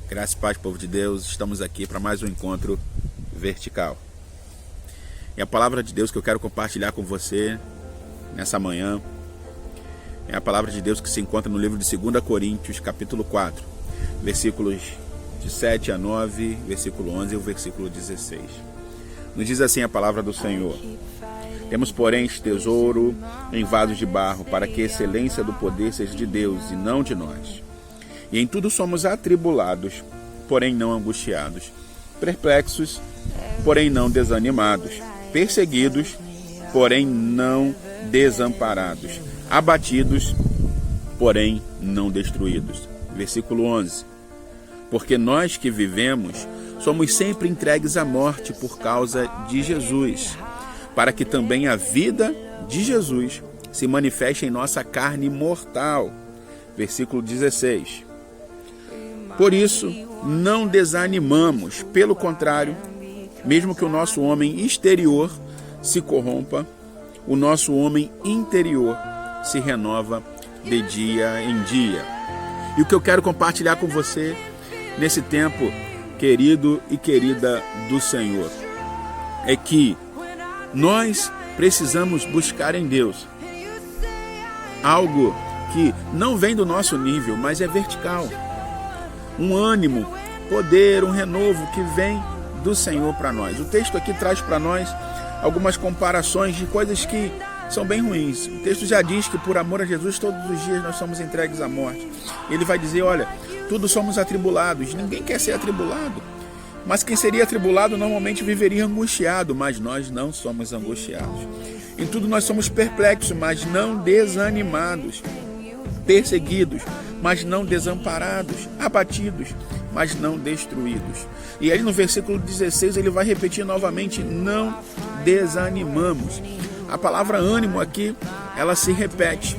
Graça e paz, povo de Deus, estamos aqui para mais um encontro vertical. E a palavra de Deus que eu quero compartilhar com você nessa manhã é a palavra de Deus que se encontra no livro de 2 Coríntios, capítulo 4, versículos de 7 a 9, versículo 11 e o versículo 16. Nos diz assim a palavra do Senhor: temos, porém, este tesouro em vasos de barro, para que a excelência do poder seja de Deus e não de nós. E em tudo somos atribulados, porém não angustiados, perplexos, porém não desanimados, perseguidos, porém não desamparados, abatidos, porém não destruídos. Versículo 11. Porque nós que vivemos somos sempre entregues à morte por causa de Jesus, para que também a vida de Jesus se manifeste em nossa carne mortal. Versículo 16. Por isso, não desanimamos, pelo contrário, mesmo que o nosso homem exterior se corrompa, o nosso homem interior se renova de dia em dia. E o que eu quero compartilhar com você nesse tempo, querido e querida do Senhor, é que nós precisamos buscar em Deus algo que não vem do nosso nível, mas é vertical. Um ânimo, poder, um renovo que vem do Senhor para nós. O texto aqui traz para nós algumas comparações de coisas que são bem ruins. O texto já diz que por amor a Jesus todos os dias nós somos entregues à morte. Ele vai dizer, olha, todos somos atribulados, ninguém quer ser atribulado. Mas quem seria atribulado normalmente viveria angustiado, mas nós não somos angustiados. Em tudo nós somos perplexos, mas não desanimados, perseguidos, mas não desamparados, abatidos, mas não destruídos. E aí no versículo 16 ele vai repetir novamente, não desanimamos. A palavra ânimo aqui, ela se repete,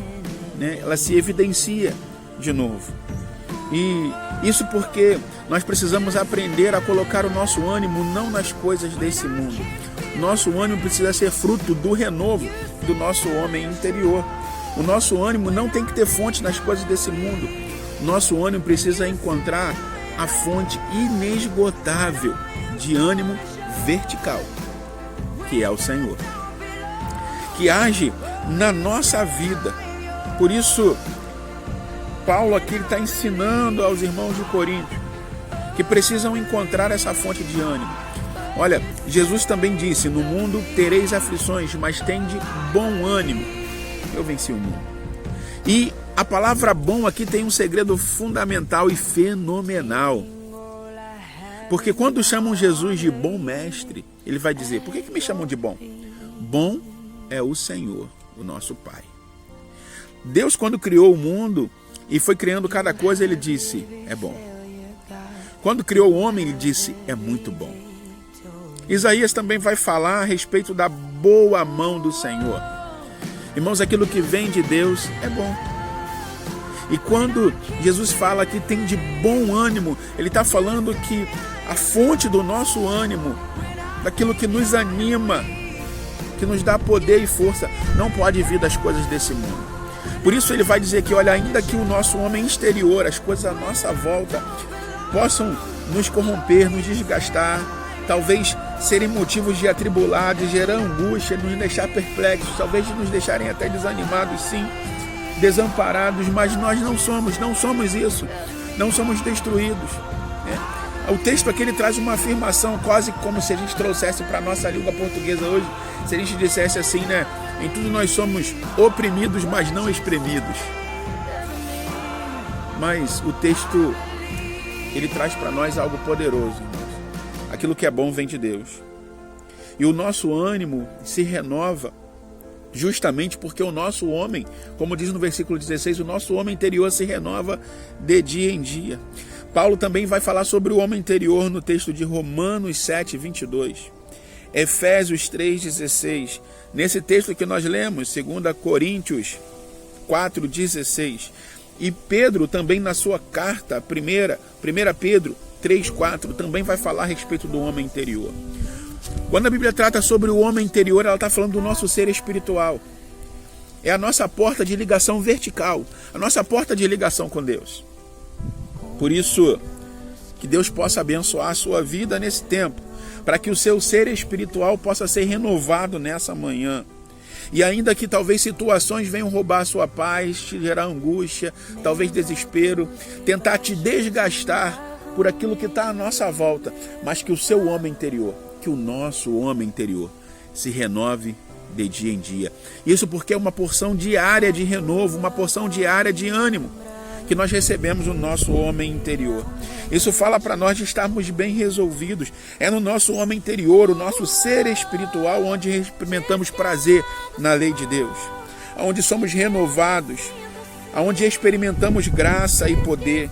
né? Ela se evidencia de novo. E isso porque nós precisamos aprender a colocar o nosso ânimo não nas coisas desse mundo. Nosso ânimo precisa ser fruto do renovo do nosso homem interior. O nosso ânimo não tem que ter fonte nas coisas desse mundo. Nosso ânimo precisa encontrar a fonte inesgotável de ânimo vertical, que é o Senhor, que age na nossa vida. Por isso, Paulo aqui está ensinando aos irmãos de Corinto que precisam encontrar essa fonte de ânimo. Olha, Jesus também disse, no mundo tereis aflições, mas tende bom ânimo. Eu venci o mundo. E a palavra bom aqui tem um segredo fundamental e fenomenal. Porque quando chamam Jesus de bom mestre, ele vai dizer, por que me chamam de bom? Bom é o Senhor, o nosso Pai. Deus, quando criou o mundo e foi criando cada coisa, ele disse, é bom. Quando criou o homem, ele disse, é muito bom. Isaías também vai falar a respeito da boa mão do Senhor. Irmãos, aquilo que vem de Deus é bom. E quando Jesus fala que tem de bom ânimo, ele está falando que a fonte do nosso ânimo, daquilo que nos anima, que nos dá poder e força, não pode vir das coisas desse mundo. Por isso ele vai dizer que, olha, ainda que o nosso homem exterior, as coisas à nossa volta, possam nos corromper, nos desgastar, talvez serem motivos de atribular, de gerar angústia, nos deixar perplexos, talvez nos deixarem até desanimados, sim, desamparados, mas nós não somos isso, não somos destruídos, né? O texto aqui ele traz uma afirmação quase como se a gente trouxesse para a nossa língua portuguesa hoje, se a gente dissesse assim, né? Em tudo nós somos oprimidos, mas não espremidos. Mas o texto ele traz para nós algo poderoso, irmãos. Aquilo que é bom vem de Deus. E o nosso ânimo se renova justamente porque o nosso homem, como diz no versículo 16, o nosso homem interior se renova de dia em dia. Paulo também vai falar sobre o homem interior no texto de Romanos 7, 22. Efésios 3, 16. Nesse texto que nós lemos, 2 Coríntios 4, 16. E Pedro também na sua carta, 1 Pedro 3:4, também vai falar a respeito do homem interior. Quando a Bíblia trata sobre o homem interior, ela está falando do nosso ser espiritual. É a nossa porta de ligação vertical, a nossa porta de ligação com Deus. Por isso, Que Deus possa abençoar a sua vida nesse tempo, para que o seu ser espiritual possa ser renovado nessa manhã. E ainda que talvez situações venham roubar a sua paz, te gerar angústia, talvez desespero, tentar te desgastar por aquilo que está à nossa volta, mas que o seu homem interior, que o nosso homem interior se renove de dia em dia. Isso porque é uma porção diária de renovo, uma porção diária de ânimo que nós recebemos no nosso homem interior. Isso fala para nós de estarmos bem resolvidos. É no nosso homem interior, o nosso ser espiritual, onde experimentamos prazer na lei de Deus, onde somos renovados, onde experimentamos graça e poder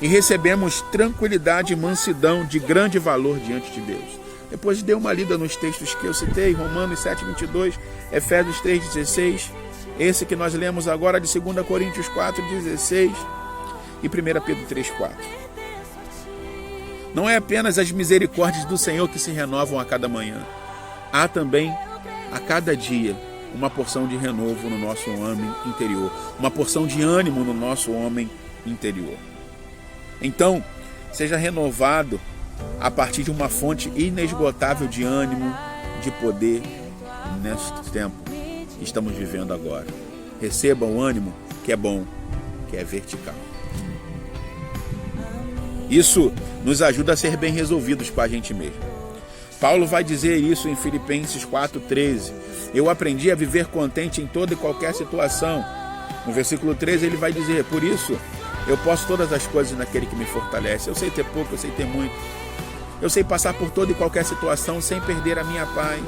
e recebemos tranquilidade e mansidão de grande valor diante de Deus. Depois dê uma lida nos textos que eu citei, Romanos 7:22, Efésios 3:16, esse que nós lemos agora de 2 Coríntios 4:16 e 1 Pedro 3:4. Não é apenas as misericórdias do Senhor que se renovam a cada manhã. Há também, a cada dia, uma porção de renovo no nosso homem interior, uma porção de ânimo no nosso homem interior. Então, seja renovado a partir de uma fonte inesgotável de ânimo, de poder, neste tempo que estamos vivendo agora. Receba o ânimo que é bom, que é vertical. Isso nos ajuda a ser bem resolvidos com a gente mesmo. Paulo vai dizer isso em Filipenses 4:13. Eu aprendi a viver contente em toda e qualquer situação. No versículo 13 ele vai dizer, por isso eu posso todas as coisas naquele que me fortalece. Eu sei ter pouco, eu sei ter muito. Eu sei passar por toda e qualquer situação sem perder a minha paz,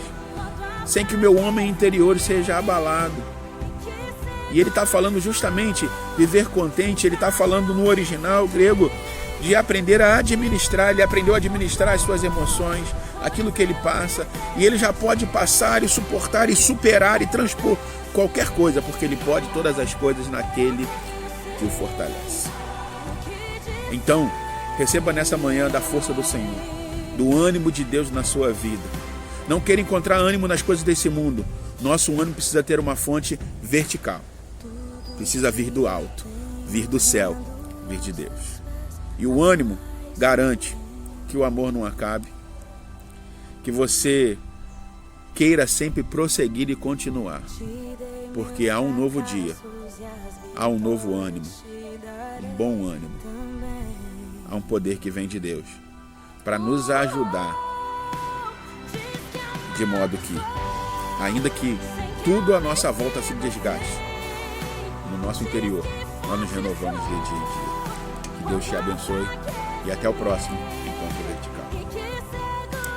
sem que o meu homem interior seja abalado. E ele está falando justamente viver contente, ele está falando no original grego de aprender a administrar. Ele aprendeu a administrar as suas emoções, aquilo que ele passa, e ele já pode passar e suportar e superar e transpor qualquer coisa, porque ele pode todas as coisas naquele que o fortalece. Então, receba nessa manhã da força do Senhor, do ânimo de Deus na sua vida. Não queira encontrar ânimo nas coisas desse mundo. Nosso ânimo precisa ter uma fonte vertical. Precisa vir do alto, vir do céu, vir de Deus. E o ânimo garante que o amor não acabe, que você queira sempre prosseguir e continuar, porque há um novo dia, há um novo ânimo, um bom ânimo, há um poder que vem de Deus para nos ajudar, de modo que, ainda que tudo à nossa volta se desgaste, no nosso interior nós nos renovamos de dia em dia. Que Deus te abençoe e até o próximo.